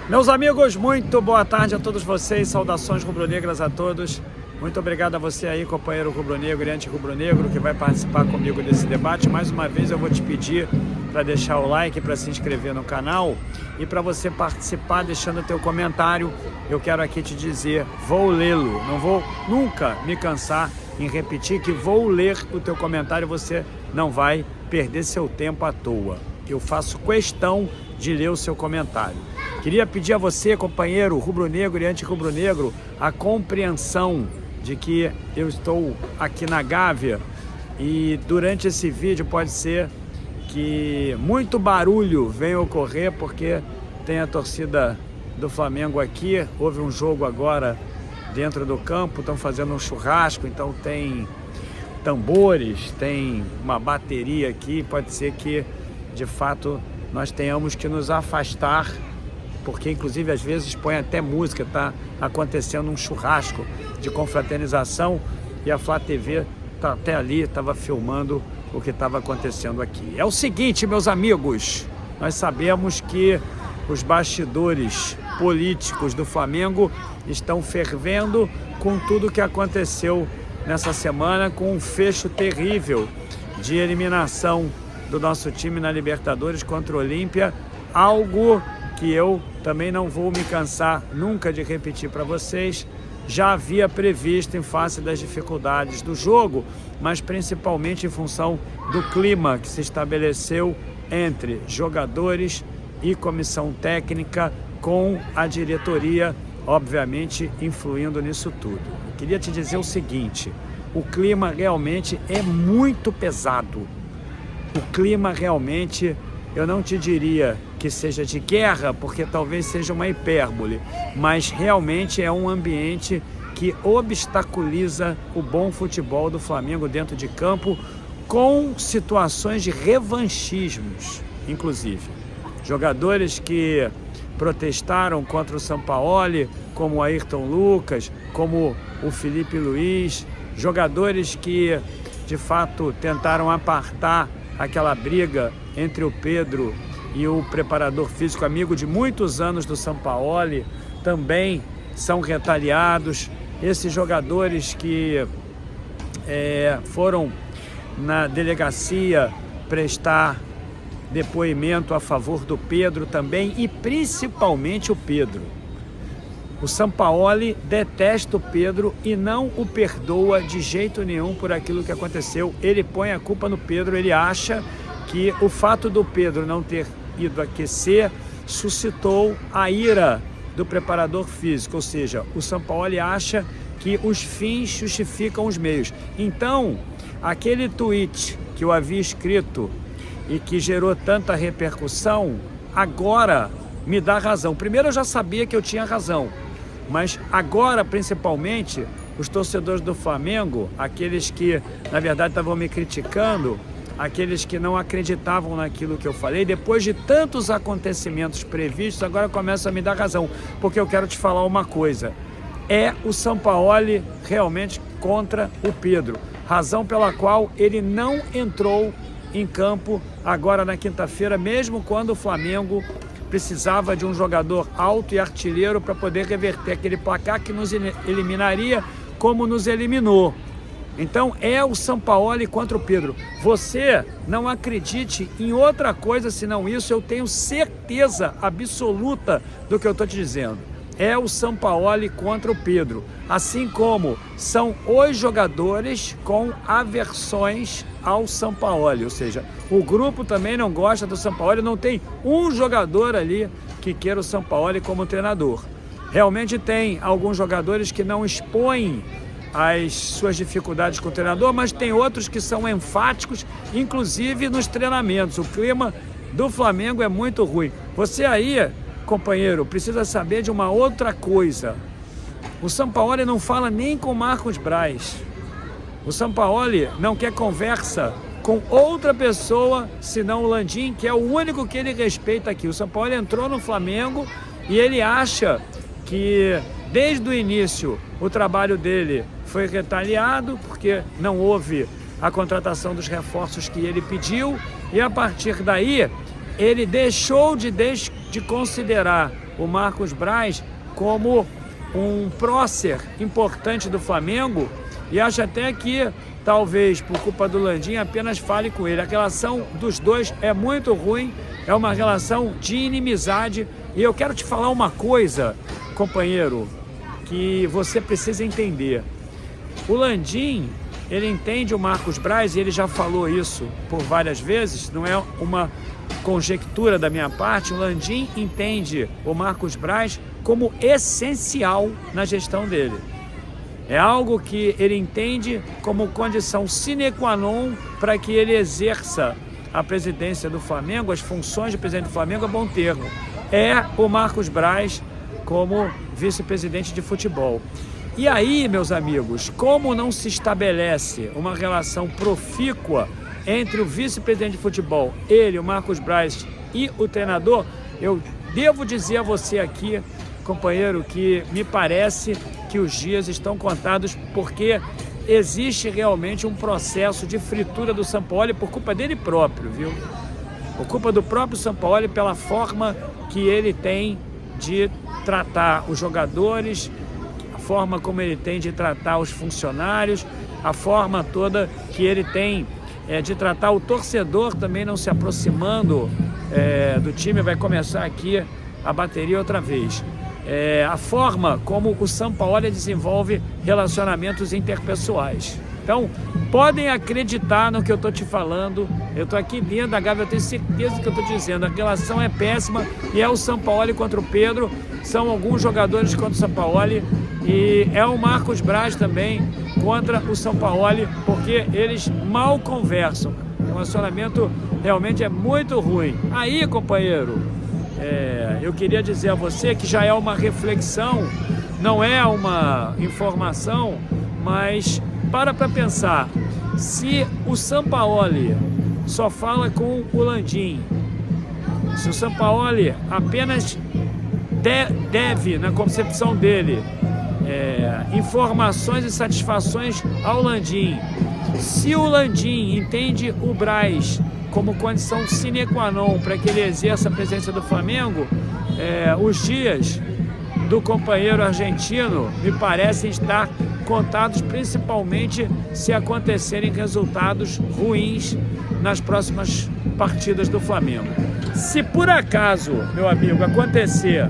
Meus amigos, muito boa tarde a todos vocês, saudações rubro-negras a todos. Muito obrigado a você aí, companheiro rubro-negro e anti-rubro-negro, que vai participar comigo desse debate. Mais uma vez eu vou te pedir para deixar o like, para se inscrever no canal e para você participar deixando o teu comentário. Eu quero aqui te dizer, vou lê-lo, não vou nunca me cansar em repetir que vou ler o teu comentário, você não vai perder seu tempo à toa. Eu faço questão de ler o seu comentário. Queria pedir a você, companheiro rubro-negro e anti-rubro-negro, a compreensão de que eu estou aqui na Gávea e durante esse vídeo pode ser que muito barulho venha ocorrer porque tem a torcida do Flamengo aqui, houve um jogo agora dentro do campo, estão fazendo um churrasco, então tem tambores, tem uma bateria aqui, pode ser que de fato nós tenhamos que nos afastar, porque inclusive às vezes põe até música, tá acontecendo um churrasco de confraternização e a Flá TV tá até ali, estava filmando o que estava acontecendo aqui. É o seguinte, meus amigos, nós sabemos que os bastidores políticos do Flamengo estão fervendo com tudo que aconteceu nessa semana, com um fecho terrível de eliminação do nosso time na Libertadores contra o Olímpia, algo que eu também não vou me cansar nunca de repetir para vocês, já havia previsto em face das dificuldades do jogo, mas principalmente em função do clima que se estabeleceu entre jogadores e comissão técnica, com a diretoria, obviamente, influindo nisso tudo. Eu queria te dizer o seguinte, o clima realmente é muito pesado. O clima realmente, eu não te diria que seja de guerra, porque talvez seja uma hipérbole, mas realmente é um ambiente que obstaculiza o bom futebol do Flamengo dentro de campo, com situações de revanchismos, inclusive. Jogadores que protestaram contra o Sampaoli, como o Ayrton Lucas, como o Felipe Luiz, jogadores que de fato tentaram apartar aquela briga entre o Pedro e o preparador físico, amigo de muitos anos do Sampaoli, também são retaliados. Esses jogadores que foram na delegacia prestar depoimento a favor do Pedro também, e principalmente o Pedro. O Sampaoli detesta o Pedro e não o perdoa de jeito nenhum por aquilo que aconteceu. Ele põe a culpa no Pedro, ele acha que o fato do Pedro não ter ido aquecer suscitou a ira do preparador físico, ou seja, o Sampaoli acha que os fins justificam os meios. Então, aquele tweet que eu havia escrito e que gerou tanta repercussão, agora me dá razão. Primeiro eu já sabia que eu tinha razão, mas agora, principalmente, os torcedores do Flamengo, aqueles que, na verdade, estavam me criticando, aqueles que não acreditavam naquilo que eu falei, depois de tantos acontecimentos previstos, agora começam a me dar razão, porque eu quero te falar uma coisa. É o Sampaoli realmente contra o Pedro, razão pela qual ele não entrou em campo agora na quinta-feira, mesmo quando o Flamengo precisava de um jogador alto e artilheiro para poder reverter aquele placar que nos eliminaria como nos eliminou. Então é o Sampaoli contra o Pedro. Você não acredite em outra coisa senão isso, eu tenho certeza absoluta do que eu estou te dizendo. É o Sampaoli contra o Pedro, assim como são os jogadores com aversões ao Sampaoli, ou seja, o grupo também não gosta do Sampaoli, não tem um jogador ali que queira o Sampaoli como treinador. Realmente tem alguns jogadores que não expõem as suas dificuldades com o treinador, mas tem outros que são enfáticos, inclusive nos treinamentos. O clima do Flamengo é muito ruim. Você aí, companheiro, precisa saber de uma outra coisa. O Sampaoli não fala nem com Marcos Braz. O Sampaoli não quer conversa com outra pessoa senão o Landim, que é o único que ele respeita aqui. O Sampaoli entrou no Flamengo e ele acha que desde o início o trabalho dele foi retaliado, porque não houve a contratação dos reforços que ele pediu, e a partir daí ele deixou de de considerar o Marcos Braz como um prócer importante do Flamengo e acho até que, talvez por culpa do Landim, apenas fale com ele. A relação dos dois é muito ruim, é uma relação de inimizade. E eu quero te falar uma coisa, companheiro, que você precisa entender. O Landim, ele entende o Marcos Braz, e ele já falou isso por várias vezes, não é uma conjectura da minha parte. O Landim entende o Marcos Braz como essencial na gestão dele. É algo que ele entende como condição sine qua non para que ele exerça a presidência do Flamengo, as funções de presidente do Flamengo, a bom termo. É o Marcos Braz como vice-presidente de futebol. E aí, meus amigos, como não se estabelece uma relação profícua entre o vice-presidente de futebol, ele, o Marcos Braz, e o treinador, eu devo dizer a você aqui, companheiro, que me parece que os dias estão contados, porque existe realmente um processo de fritura do Sampaoli por culpa dele próprio, viu? Por culpa do próprio Sampaoli, pela forma que ele tem de tratar os jogadores, a forma como ele tem de tratar os funcionários, a forma toda que ele tem de tratar o torcedor também não se aproximando do time. Vai começar aqui a bateria outra vez. A forma como o Sampaoli desenvolve relacionamentos interpessoais. Então, podem acreditar no que eu estou te falando. Eu estou aqui dentro da Gávea, eu tenho certeza do que eu estou dizendo. A relação é péssima e é o Sampaoli contra o Pedro. São alguns jogadores contra o Sampaoli e é o Marcos Braz também contra o Sampaoli, porque eles mal conversam. O relacionamento realmente é muito ruim. Aí, companheiro, eu queria dizer a você que já é uma reflexão, não é uma informação, mas para pensar. Se o Sampaoli só fala com o Landim, se o Sampaoli apenas deve, na concepção dele, informações e satisfações ao Landim, se o Landim entende o Braz como condição sine qua non para que ele exerça a presença do Flamengo, os dias do companheiro argentino me parecem estar contados, principalmente se acontecerem resultados ruins nas próximas partidas do Flamengo. Se por acaso, meu amigo, acontecer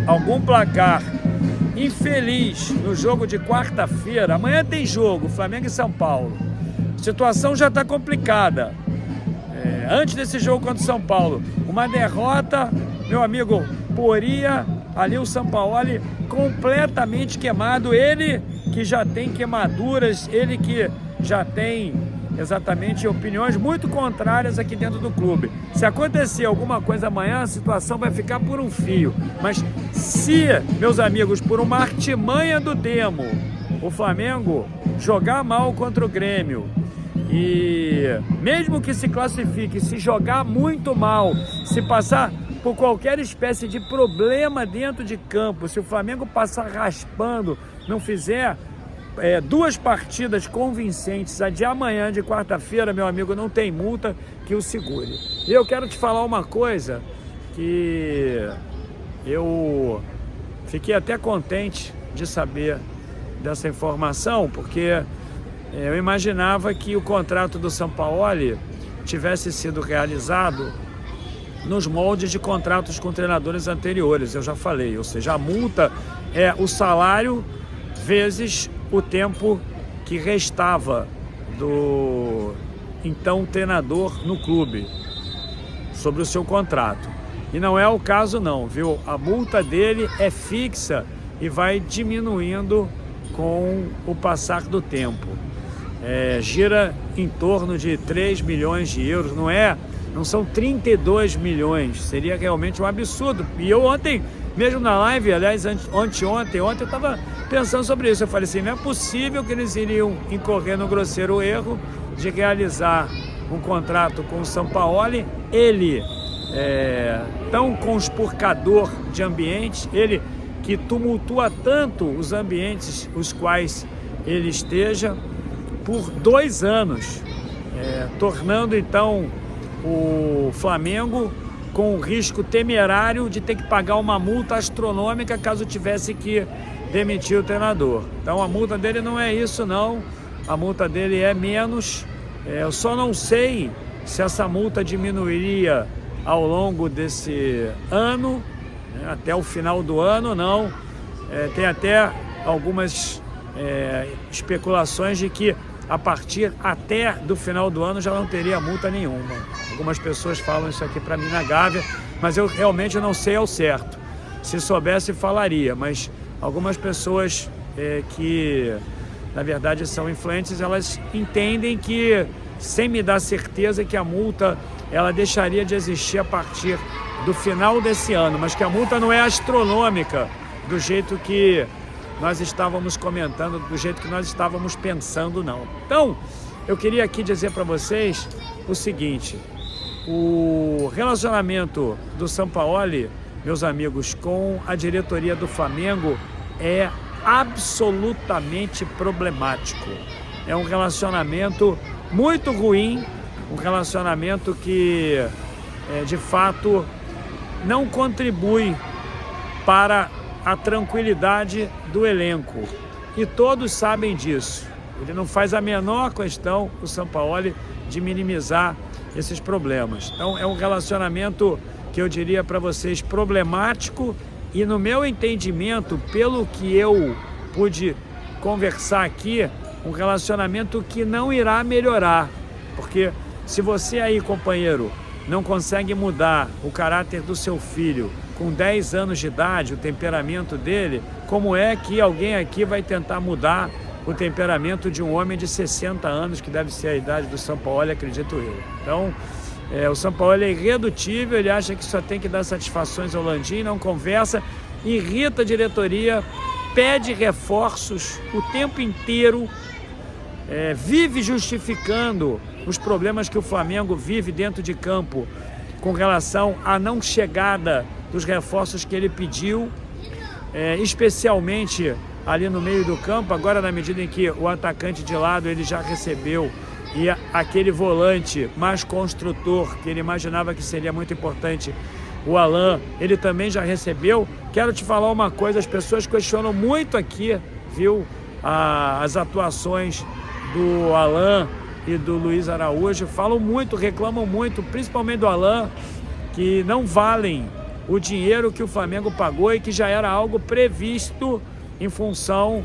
algum placar infeliz no jogo de quarta-feira, amanhã tem jogo, Flamengo e São Paulo, a situação já está complicada. Antes desse jogo contra o São Paulo, uma derrota, meu amigo, poria ali o Sampaoli completamente queimado, ele que já tem queimaduras, ele que já tem exatamente opiniões muito contrárias aqui dentro do clube. Se acontecer alguma coisa amanhã, a situação vai ficar por um fio. Mas se, meus amigos, por uma artimanha do demo, o Flamengo jogar mal contra o Grêmio, e mesmo que se classifique, se jogar muito mal, se passar por qualquer espécie de problema dentro de campo, se o Flamengo passar raspando, não fizer duas partidas convincentes, a de amanhã, de quarta-feira, meu amigo, não tem multa que o segure. E eu quero te falar uma coisa que eu fiquei até contente de saber dessa informação, porque eu imaginava que o contrato do Sampaoli tivesse sido realizado nos moldes de contratos com treinadores anteriores, eu já falei, ou seja, a multa é o salário vezes o tempo que restava do então treinador no clube sobre o seu contrato. E não é o caso não, viu? A multa dele é fixa e vai diminuindo com o passar do tempo. Gira em torno de 3 milhões de euros, não são 32 milhões, seria realmente um absurdo. E eu ontem, mesmo na live, aliás, ontem eu estava pensando sobre isso. Eu falei assim, não é possível que eles iriam incorrer no grosseiro erro de realizar um contrato com o Sampaoli, ele tão conspurcador de ambientes, ele que tumultua tanto os ambientes os quais ele esteja, por 2 anos, tornando então o Flamengo com o risco temerário de ter que pagar uma multa astronômica caso tivesse que demitir o treinador. Então a multa dele não é isso não, a multa dele é menos. Eu só não sei se essa multa diminuiria ao longo desse ano, né, até o final do ano ou não. Tem até algumas especulações de que a partir até do final do ano já não teria multa nenhuma. Algumas pessoas falam isso aqui para mim na Gávea, mas eu realmente não sei ao certo. Se soubesse, falaria, mas algumas pessoas que, na verdade, são influentes, elas entendem que, sem me dar certeza, que a multa ela deixaria de existir a partir do final desse ano, mas que a multa não é astronômica, do jeito que nós estávamos comentando, do jeito que nós estávamos pensando, não. Então, eu queria aqui dizer para vocês o seguinte: o relacionamento do Sampaoli, meus amigos, com a diretoria do Flamengo é absolutamente problemático. É um relacionamento muito ruim, um relacionamento que, de fato, não contribui para a tranquilidade do elenco. E todos sabem disso. Ele não faz a menor questão, o Sampaoli, de minimizar esses problemas. Então é um relacionamento que eu diria para vocês problemático e, no meu entendimento, pelo que eu pude conversar aqui, um relacionamento que não irá melhorar. Porque se você aí, companheiro, não consegue mudar o caráter do seu filho com 10 anos de idade, o temperamento dele, como é que alguém aqui vai tentar mudar o temperamento de um homem de 60 anos, que deve ser a idade do Sampaoli, acredito eu. Então, o Sampaoli é irredutível, ele acha que só tem que dar satisfações ao Landim, não conversa, irrita a diretoria, pede reforços o tempo inteiro, vive justificando os problemas que o Flamengo vive dentro de campo com relação à não chegada dos reforços que ele pediu, especialmente ali no meio do campo. Agora, na medida em que o atacante de lado ele já recebeu, e aquele volante mais construtor, que ele imaginava que seria muito importante, o Alan, ele também já recebeu. Quero te falar uma coisa: as pessoas questionam muito aqui, viu, as atuações do Alan e do Luiz Araújo, falam muito, reclamam muito, principalmente do Alan, que não valem o dinheiro que o Flamengo pagou e que já era algo previsto em função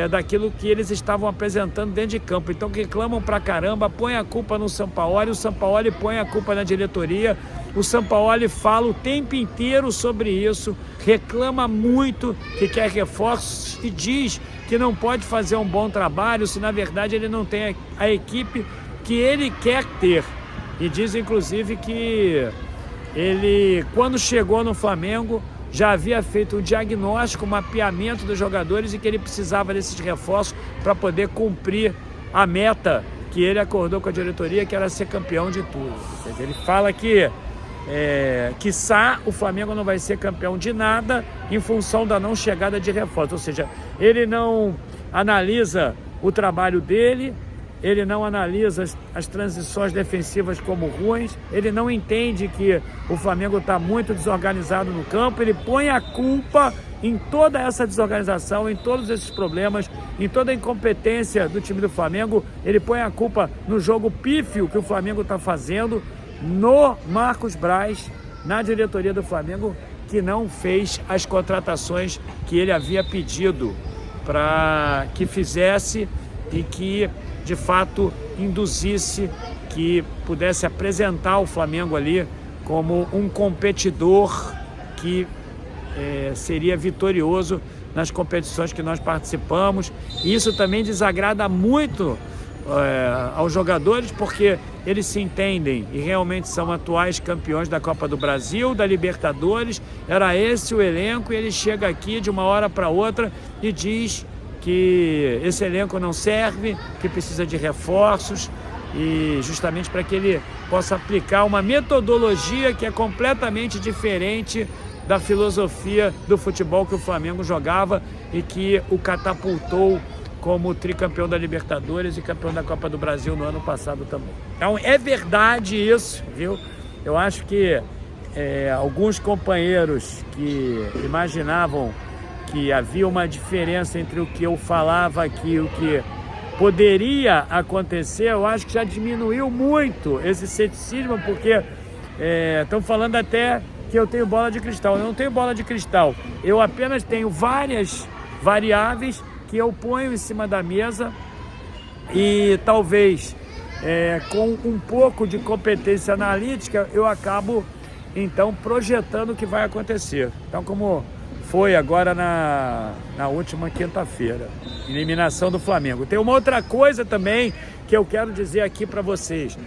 daquilo que eles estavam apresentando dentro de campo. Então reclamam pra caramba, põe a culpa no Sampaoli, o Sampaoli põe a culpa na diretoria, o Sampaoli fala o tempo inteiro sobre isso, reclama muito que quer reforços e diz que não pode fazer um bom trabalho se na verdade ele não tem a equipe que ele quer ter. E diz inclusive que ele, quando chegou no Flamengo, já havia feito um diagnóstico, um mapeamento dos jogadores e que ele precisava desses reforços para poder cumprir a meta que ele acordou com a diretoria, que era ser campeão de tudo. Ele fala que, quiçá, o Flamengo não vai ser campeão de nada em função da não chegada de reforços. Ou seja, ele não analisa o trabalho dele, ele não analisa as transições defensivas como ruins, ele não entende que o Flamengo está muito desorganizado no campo, ele põe a culpa em toda essa desorganização, em todos esses problemas, em toda a incompetência do time do Flamengo. Ele põe a culpa no jogo pífio que o Flamengo está fazendo, no Marcos Braz, na diretoria do Flamengo, que não fez as contratações que ele havia pedido para que fizesse e que, de fato, induzisse, que pudesse apresentar o Flamengo ali como um competidor que seria vitorioso nas competições que nós participamos. E isso também desagrada muito aos jogadores, porque eles se entendem e realmente são atuais campeões da Copa do Brasil, da Libertadores. Era esse o elenco, e ele chega aqui de uma hora para outra e diz que esse elenco não serve, que precisa de reforços, e justamente para que ele possa aplicar uma metodologia que é completamente diferente da filosofia do futebol que o Flamengo jogava e que o catapultou como tricampeão da Libertadores e campeão da Copa do Brasil no ano passado também. Então é verdade isso, viu? Eu acho que alguns companheiros que imaginavam que havia uma diferença entre o que eu falava aqui e o que poderia acontecer, eu acho que já diminuiu muito esse ceticismo, porque estão falando até que eu tenho bola de cristal. Eu não tenho bola de cristal, eu apenas tenho várias variáveis que eu ponho em cima da mesa e talvez com um pouco de competência analítica eu acabo então projetando o que vai acontecer. Então, como foi agora na última quinta-feira, eliminação do Flamengo. Tem uma outra coisa também que eu quero dizer aqui para vocês.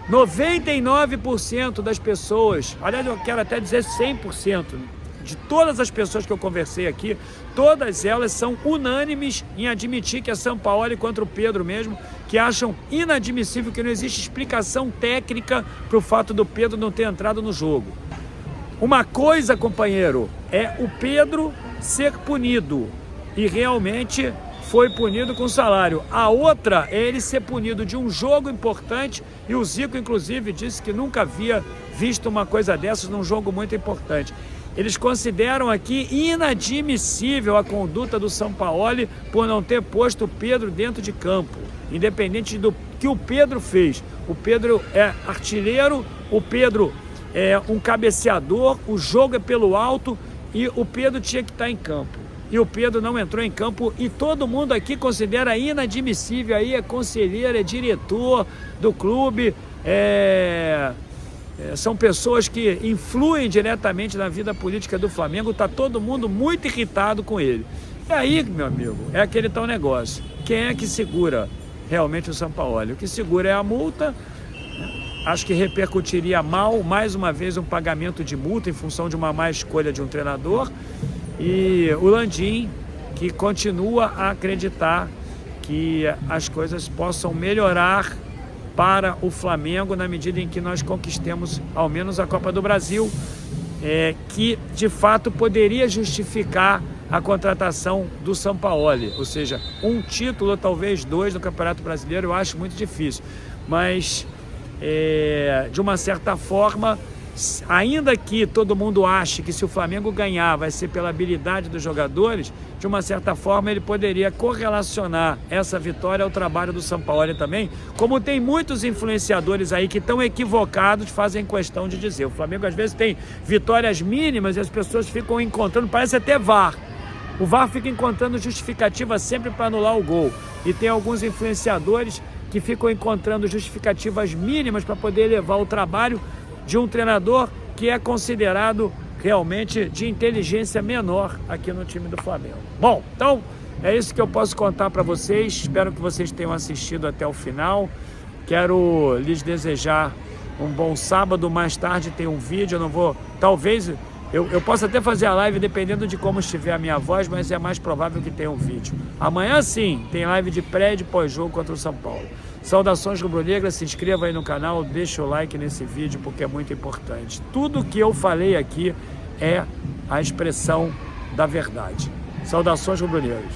99% das pessoas, aliás, eu quero até dizer 100%, de todas as pessoas que eu conversei aqui, todas elas são unânimes em admitir que é Sampaoli contra o Pedro mesmo, que acham inadmissível, que não existe explicação técnica para o fato do Pedro não ter entrado no jogo. Uma coisa, companheiro, é o Pedro ser punido, e realmente foi punido com salário. A outra é ele ser punido de um jogo importante, e o Zico, inclusive, disse que nunca havia visto uma coisa dessas num jogo muito importante. Eles consideram aqui inadmissível a conduta do Sampaoli por não ter posto o Pedro dentro de campo, independente do que o Pedro fez. O Pedro é artilheiro, o Pedro é um cabeceador, o jogo é pelo alto e o Pedro tinha que estar em campo. E o Pedro não entrou em campo e todo mundo aqui considera inadmissível. Aí é conselheiro, é diretor do clube, são pessoas que influem diretamente na vida política do Flamengo. Está todo mundo muito irritado com ele. E aí, meu amigo, é aquele tal negócio. Quem é que segura realmente o Sampaoli? O que segura é a multa. Acho que repercutiria mal, mais uma vez, um pagamento de multa em função de uma má escolha de um treinador. E o Landim, que continua a acreditar que as coisas possam melhorar para o Flamengo na medida em que nós conquistemos ao menos a Copa do Brasil, que de fato poderia justificar a contratação do Sampaoli, ou seja, um título, talvez 2 no Campeonato Brasileiro. Eu acho muito difícil, mas de uma certa forma, ainda que todo mundo ache que se o Flamengo ganhar vai ser pela habilidade dos jogadores, de uma certa forma ele poderia correlacionar essa vitória ao trabalho do Sampaoli também, como tem muitos influenciadores aí que estão equivocados, fazem questão de dizer. O Flamengo às vezes tem vitórias mínimas e as pessoas ficam encontrando, parece até VAR. O VAR fica encontrando justificativa sempre para anular o gol. E tem alguns influenciadores que ficam encontrando justificativas mínimas para poder levar o trabalho de um treinador que é considerado realmente de inteligência menor aqui no time do Flamengo. Bom, então é isso que eu posso contar para vocês. Espero que vocês tenham assistido até o final. Quero lhes desejar um bom sábado. Mais tarde tem um vídeo, eu não vou... Talvez... Eu posso até fazer a live dependendo de como estiver a minha voz, mas é mais provável que tenha um vídeo. Amanhã sim, tem live de pré e de pós-jogo contra o São Paulo. Saudações rubro-negras, se inscreva aí no canal, deixa o like nesse vídeo porque é muito importante. Tudo que eu falei aqui é a expressão da verdade. Saudações rubro-negras.